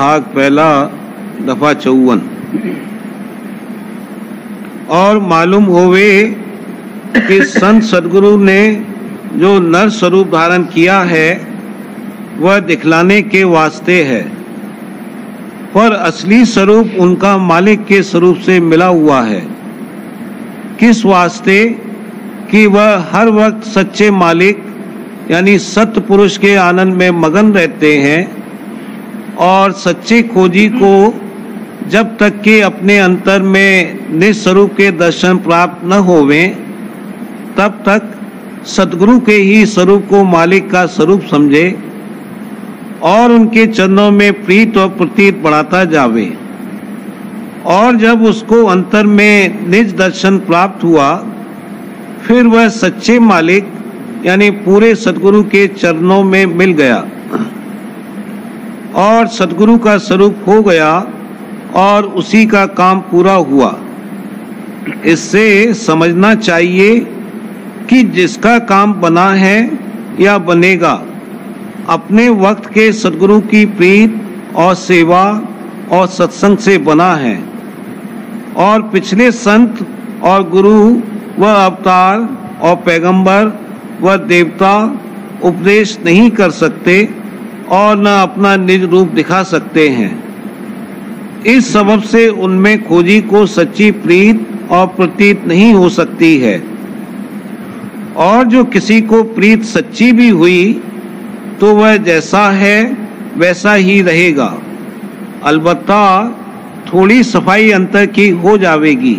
भाग पहला दफा 54। और मालूम होवे कि संत सदगुरु ने जो नर स्वरूप धारण किया है वह दिखलाने के वास्ते है, पर असली स्वरूप उनका मालिक के स्वरूप से मिला हुआ है। किस वास्ते? कि वह हर वक्त सच्चे मालिक यानी सत्य पुरुष के आनंद में मगन रहते हैं और सच्चे खोजी को जब तक कि अपने अंतर में निस्वरूप के दर्शन प्राप्त न होवे तब तक सद्गुरु के ही स्वरूप को मालिक का स्वरूप समझे और उनके चरणों में प्रीत और प्रतीत बढ़ाता जावे। और जब उसको अंतर में निज दर्शन प्राप्त हुआ फिर वह सच्चे मालिक यानी पूरे सद्गुरु के चरणों में मिल गया और सद्गुरु का स्वरूप हो गया और उसी का काम पूरा हुआ। इससे समझना चाहिए कि जिसका काम बना है या बनेगा अपने वक्त के सद्गुरु की प्रीत और सेवा और सत्संग से बना है, और पिछले संत और गुरु व अवतार और पैगंबर व देवता उपदेश नहीं कर सकते और न अपना निज रूप दिखा सकते हैं। इस सबब से उनमें खोजी को सच्ची प्रीत और प्रतीत नहीं हो सकती है, और जो किसी को प्रीत सच्ची भी हुई तो वह जैसा है वैसा ही रहेगा। अलबत्ता थोड़ी सफाई अंतर की हो जावेगी,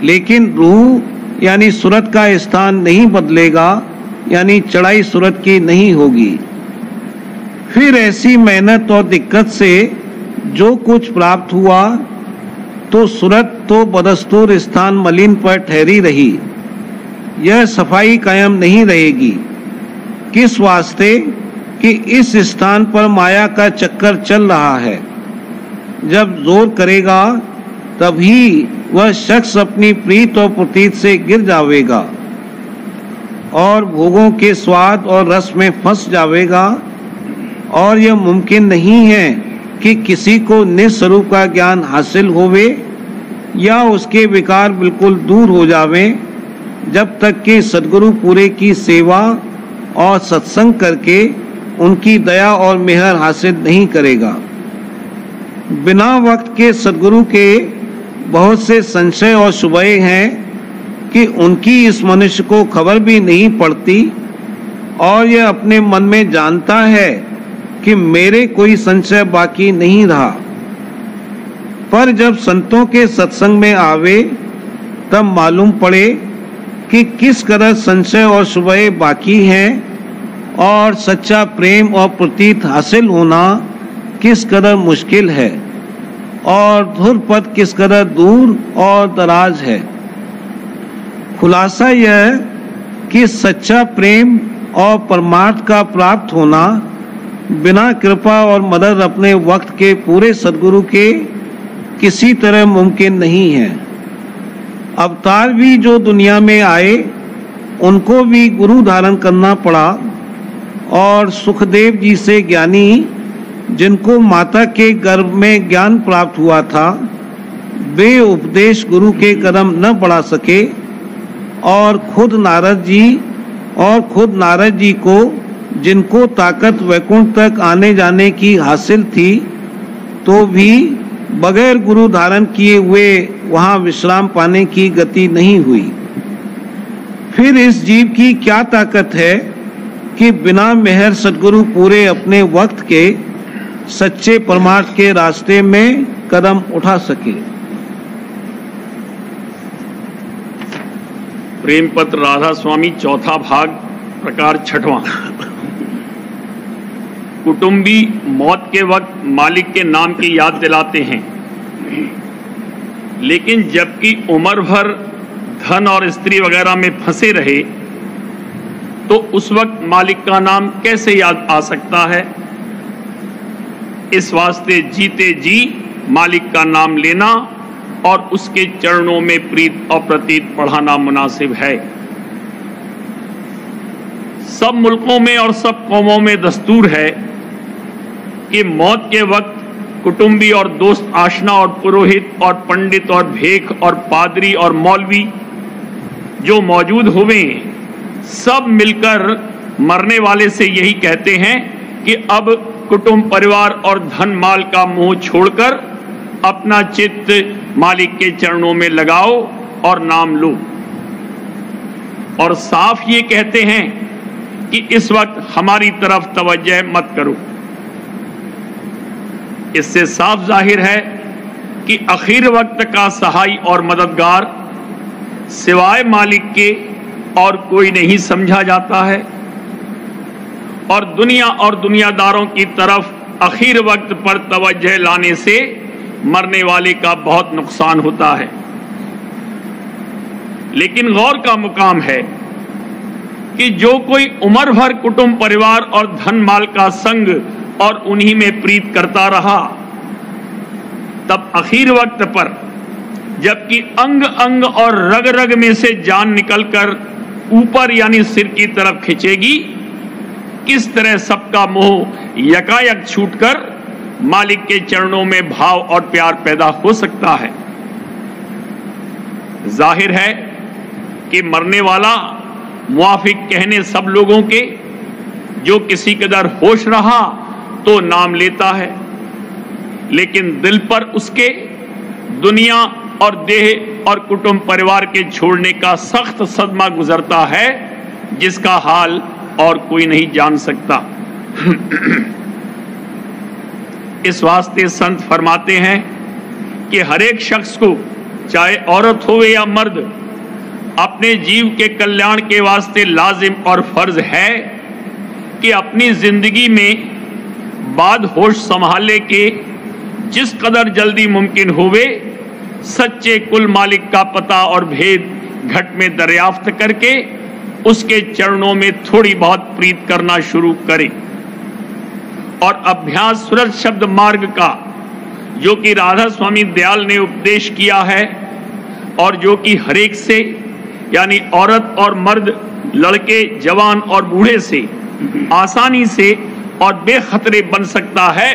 लेकिन रूह यानी सूरत का स्थान नहीं बदलेगा, यानी चढ़ाई सूरत की नहीं होगी। फिर ऐसी मेहनत और दिक्कत से जो कुछ प्राप्त हुआ तो सूरत तो बदस्तूर स्थान मलिन पर ठहरी रही, यह सफाई कायम नहीं रहेगी। किस वास्ते? कि इस स्थान पर माया का चक्कर चल रहा है। जब जोर करेगा तभी वह शख्स अपनी प्रीत और प्रतीत से गिर जावेगा और भोगों के स्वाद और रस में फंस जावेगा, और यह मुमकिन नहीं है कि किसी को निस्वरूप का ज्ञान हासिल होवे या उसके विकार बिल्कुल दूर हो जावे जब तक कि सद्गुरु पूरे की सेवा और सत्संग करके उनकी दया और मेहर हासिल नहीं करेगा। बिना वक्त के सद्गुरु के बहुत से संशय और शुबहे हैं कि उनकी इस मनुष्य को खबर भी नहीं पड़ती, और यह अपने मन में जानता है कि मेरे कोई संशय बाकी नहीं रहा। पर जब संतों के सत्संग में आवे तब मालूम पड़े कि किस कदर संशय और शुबहे बाकी हैं और सच्चा प्रेम और प्रतीत हासिल होना किस कदर मुश्किल है और धुर पद किस कदर दूर और दराज है। खुलासा यह कि सच्चा प्रेम और परमार्थ का प्राप्त होना बिना कृपा और मदद अपने वक्त के पूरे सद्गुरु के किसी तरह मुमकिन नहीं है। अवतार भी जो दुनिया में आए उनको भी गुरु धारण करना पड़ा, और सुखदेव जी से ज्ञानी जिनको माता के गर्भ में ज्ञान प्राप्त हुआ था वे उपदेश गुरु के कदम न बढ़ा सके, और खुद नारद जी को जिनको ताकत वैकुंठ तक आने जाने की हासिल थी तो भी बगैर गुरु धारण किए हुए वहां विश्राम पाने की गति नहीं हुई। फिर इस जीव की क्या ताकत है कि बिना मेहर सद्गुरु पूरे अपने वक्त के सच्चे परमार्थ के रास्ते में कदम उठा सके। प्रेम पत्र राधा स्वामी चौथा भाग प्रकार छठवां। कुटुंबी मौत के वक्त मालिक के नाम की याद दिलाते हैं, लेकिन जबकि उम्र भर धन और स्त्री वगैरह में फंसे रहे तो उस वक्त मालिक का नाम कैसे याद आ सकता है। इस वास्ते जीते जी मालिक का नाम लेना और उसके चरणों में प्रीत और प्रतीत बढ़ाना मुनासिब है। सब मुल्कों में और सब कौमों में दस्तूर है कि मौत के वक्त कुटुंबी और दोस्त आशना और पुरोहित और पंडित और भेख और पादरी और मौलवी जो मौजूद हुए, सब मिलकर मरने वाले से यही कहते हैं कि अब कुटुंब परिवार और धन माल का मोह छोड़कर अपना चित्त मालिक के चरणों में लगाओ और नाम लो। और साफ ये कहते हैं कि इस वक्त हमारी तरफ तवज्जो मत करो। इससे साफ जाहिर है कि आखिर वक्त का सहाय और मददगार सिवाय मालिक के और कोई नहीं समझा जाता है, और दुनिया और दुनियादारों की तरफ आखिर वक्त पर तवज्जो लाने से मरने वाले का बहुत नुकसान होता है। लेकिन गौर का मुकाम है कि जो कोई उम्र भर कुटुंब परिवार और धन माल का संग और उन्हीं में प्रीत करता रहा, तब आखिर वक्त पर जबकि अंग अंग और रग रग में से जान निकलकर ऊपर यानी सिर की तरफ खिंचेगी, किस तरह सबका मोह यकायक छूटकर मालिक के चरणों में भाव और प्यार पैदा हो सकता है। जाहिर है कि मरने वाला मुआफिक कहने सब लोगों के जो किसी कदर होश रहा तो नाम लेता है, लेकिन दिल पर उसके दुनिया और देह और कुटुंब परिवार के छोड़ने का सख्त सदमा गुजरता है, जिसका हाल और कोई नहीं जान सकता। इस वास्ते संत फरमाते हैं कि हर एक शख्स को, चाहे औरत हो या मर्द, अपने जीव के कल्याण के वास्ते लाजिम और फर्ज है कि अपनी जिंदगी में बाद होश संभालने के जिस कदर जल्दी मुमकिन होवे सच्चे कुल मालिक का पता और भेद घट में दरियाफ्त करके उसके चरणों में थोड़ी बहुत प्रीत करना शुरू करें। और अभ्यास सूरज शब्द मार्ग का जो कि राधा स्वामी दयाल ने उपदेश किया है, और जो कि हरेक से यानी औरत और मर्द, लड़के जवान और बूढ़े से आसानी से और बेखतरे बन सकता है,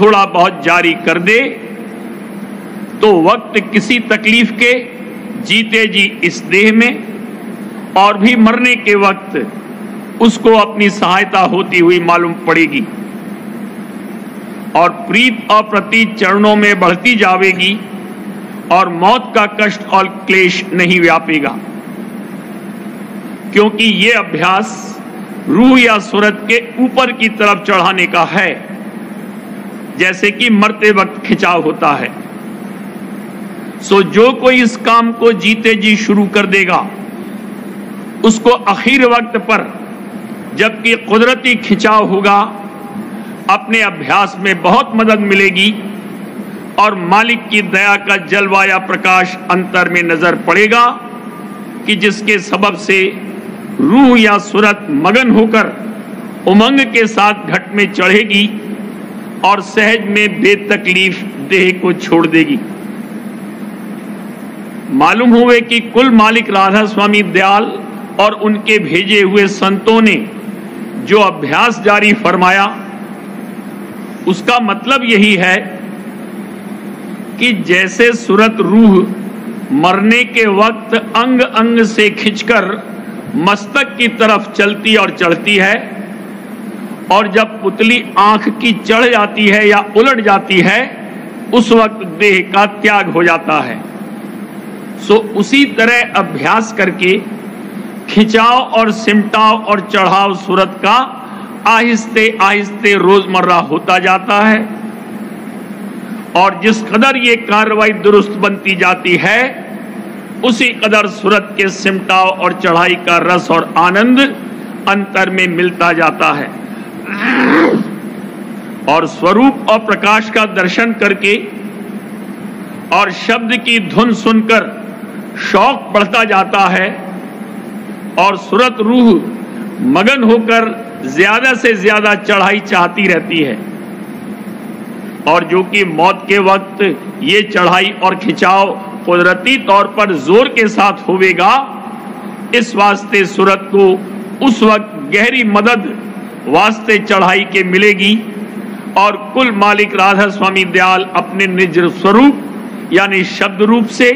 थोड़ा बहुत जारी कर दे तो वक्त किसी तकलीफ के जीते जी इस देह में और भी मरने के वक्त उसको अपनी सहायता होती हुई मालूम पड़ेगी, और प्रीत और प्रतीत चरणों में बढ़ती जाएगी और मौत का कष्ट और क्लेश नहीं व्यापेगा, क्योंकि ये अभ्यास रूह या सूरत के ऊपर की तरफ चढ़ाने का है, जैसे कि मरते वक्त खिंचाव होता है। सो जो कोई इस काम को जीते जी शुरू कर देगा, उसको आखिर वक्त पर जबकि कुदरती खिंचाव होगा, अपने अभ्यास में बहुत मदद मिलेगी और मालिक की दया का जलवा या प्रकाश अंतर में नजर पड़ेगा कि जिसके सबब से रूह या सूरत मगन होकर उमंग के साथ घट में चढ़ेगी और सहज में बेतकलीफ देह को छोड़ देगी। मालूम हुए कि कुल मालिक राधा स्वामी दयाल और उनके भेजे हुए संतों ने जो अभ्यास जारी फरमाया, उसका मतलब यही है कि जैसे सूरत रूह मरने के वक्त अंग अंग से खिंचकर मस्तक की तरफ चलती और चढ़ती है, और जब पुतली आंख की चढ़ जाती है या उलट जाती है, उस वक्त देह का त्याग हो जाता है। सो उसी तरह अभ्यास करके खिंचाव और सिमटाव और चढ़ाव सूरत का आहिस्ते आहिस्ते रोजमर्रा होता जाता है, और जिस कदर ये कार्रवाई दुरुस्त बनती जाती है, उसी कदर सूरत के सिमटाव और चढ़ाई का रस और आनंद अंतर में मिलता जाता है, और स्वरूप और प्रकाश का दर्शन करके और शब्द की धुन सुनकर शौक बढ़ता जाता है, और सूरत रूह मगन होकर ज्यादा से ज्यादा चढ़ाई चाहती रहती है, और जो कि मौत के वक्त ये चढ़ाई और खिंचाव कुदरती तौर पर जोर के साथ होवेगा। इस वास्ते सूरत को उस वक्त गहरी मदद वास्ते चढ़ाई के मिलेगी, और कुल मालिक राधा स्वामी दयाल अपने निज स्वरूप यानी शब्द रूप से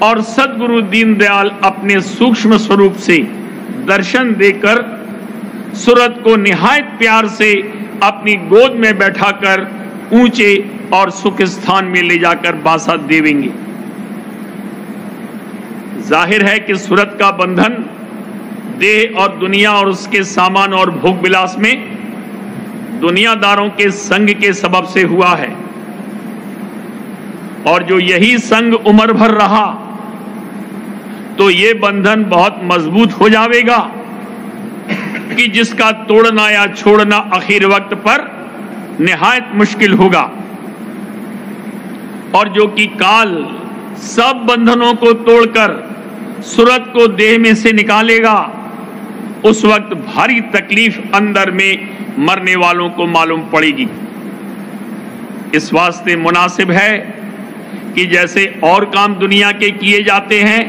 और सदगुरु दीनदयाल अपने सूक्ष्म स्वरूप से दर्शन देकर सूरत को निहायत प्यार से अपनी गोद में बैठाकर ऊंचे और सुख स्थान में ले जाकर बासा देवेंगे। जाहिर है कि सूरत का बंधन देह और दुनिया और उसके सामान और भोग विलास में दुनियादारों के संग के सबब से हुआ है, और जो यही संग उम्र भर रहा तो ये बंधन बहुत मजबूत हो जाएगा कि जिसका तोड़ना या छोड़ना आखिर वक्त पर निहायत मुश्किल होगा, और जो कि काल सब बंधनों को तोड़कर सूरत को देह में से निकालेगा, उस वक्त भारी तकलीफ अंदर में मरने वालों को मालूम पड़ेगी। इस वास्ते मुनासिब है कि जैसे और काम दुनिया के किए जाते हैं,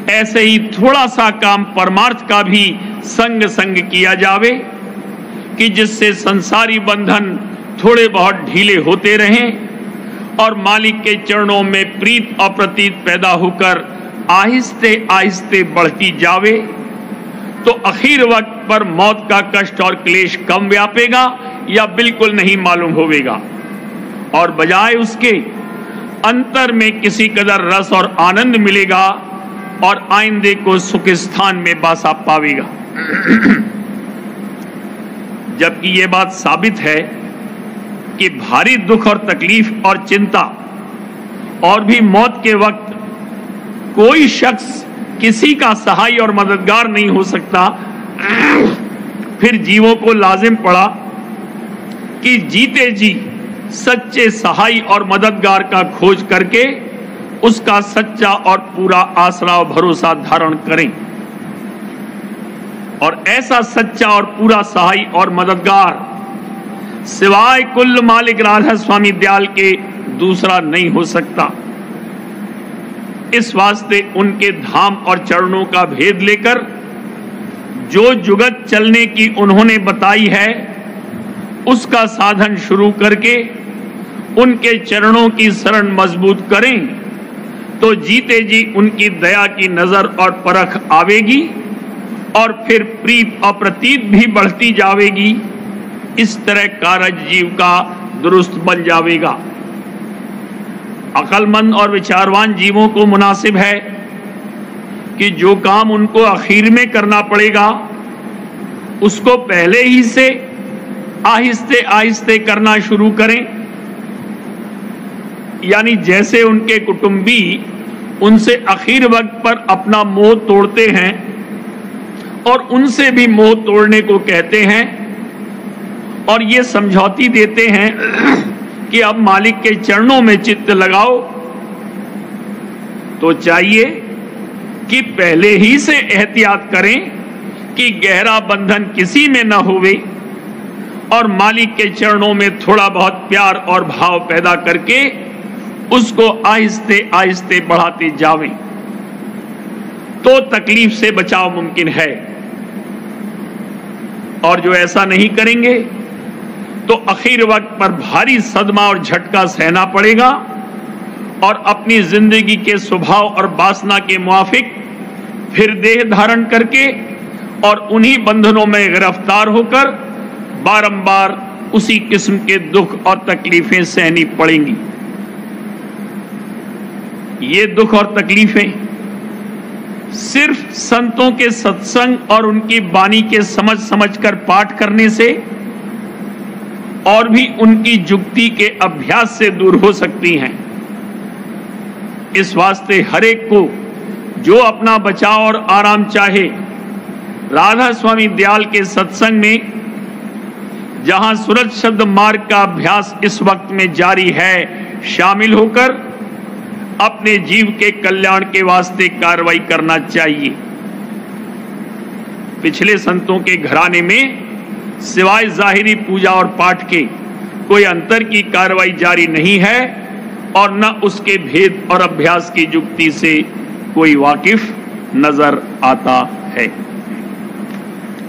ऐसे ही थोड़ा सा काम परमार्थ का भी संग संग किया जावे कि जिससे संसारी बंधन थोड़े बहुत ढीले होते रहें और मालिक के चरणों में प्रीत और प्रतीत पैदा होकर आहिस्ते आहिस्ते बढ़ती जावे, तो आखिर वक्त पर मौत का कष्ट और क्लेश कम व्यापेगा या बिल्कुल नहीं मालूम होवेगा, और बजाय उसके अंतर में किसी कदर रस और आनंद मिलेगा और आइंदे को सुख स्थान में बासा पावेगा। जबकि ये बात साबित है कि भारी दुख और तकलीफ और चिंता और भी मौत के वक्त कोई शख्स किसी का सहाय और मददगार नहीं हो सकता, फिर जीवों को लाजिम पड़ा कि जीते जी सच्चे सहाय और मददगार का खोज करके उसका सच्चा और पूरा आसरा और भरोसा धारण करें, और ऐसा सच्चा और पूरा सहाय और मददगार सिवाय कुल मालिक राधा स्वामी दयाल के दूसरा नहीं हो सकता। इस वास्ते उनके धाम और चरणों का भेद लेकर जो जुगत चलने की उन्होंने बताई है, उसका साधन शुरू करके उनके चरणों की शरण मजबूत करें, तो जीते जी उनकी दया की नजर और परख आवेगी और फिर प्रीत और प्रतीत भी बढ़ती जावेगी। इस तरह कारज जीव का दुरुस्त बन जावेगा। अक्लमंद और विचारवान जीवों को मुनासिब है कि जो काम उनको आखिर में करना पड़ेगा उसको पहले ही से आहिस्ते आहिस्ते करना शुरू करें, यानी जैसे उनके कुटुंबी उनसे आखिर वक्त पर अपना मोह तोड़ते हैं और उनसे भी मोह तोड़ने को कहते हैं और ये समझौती देते हैं कि अब मालिक के चरणों में चित्त लगाओ, तो चाहिए कि पहले ही से एहतियात करें कि गहरा बंधन किसी में न होवे और मालिक के चरणों में थोड़ा बहुत प्यार और भाव पैदा करके उसको आहिस्ते आहिस्ते बढ़ाते जावें, तो तकलीफ से बचाव मुमकिन है। और जो ऐसा नहीं करेंगे तो आखिर वक्त पर भारी सदमा और झटका सहना पड़ेगा और अपनी जिंदगी के स्वभाव और वासना के मुआफिक फिर देह धारण करके और उन्हीं बंधनों में गिरफ्तार होकर बारंबार उसी किस्म के दुख और तकलीफें सहनी पड़ेंगी। ये दुख और तकलीफें सिर्फ संतों के सत्संग और उनकी बानी के समझ कर पाठ करने से और भी उनकी जुक्ति के अभ्यास से दूर हो सकती हैं। इस वास्ते हर एक को जो अपना बचाव और आराम चाहे, राधा स्वामी दयाल के सत्संग में जहां सूरत शब्द मार्ग का अभ्यास इस वक्त में जारी है, शामिल होकर अपने जीव के कल्याण के वास्ते कार्रवाई करना चाहिए। पिछले संतों के घराने में सिवाय जाहिरी पूजा और पाठ के कोई अंतर की कार्रवाई जारी नहीं है और न उसके भेद और अभ्यास की जुक्ति से कोई वाकिफ नजर आता है।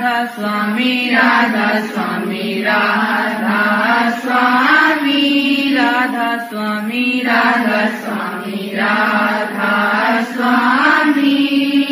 राधा स्वामी राधा स्वामी राधा स्वामी राधा स्वामी राधा स्वामी राधा स्वामी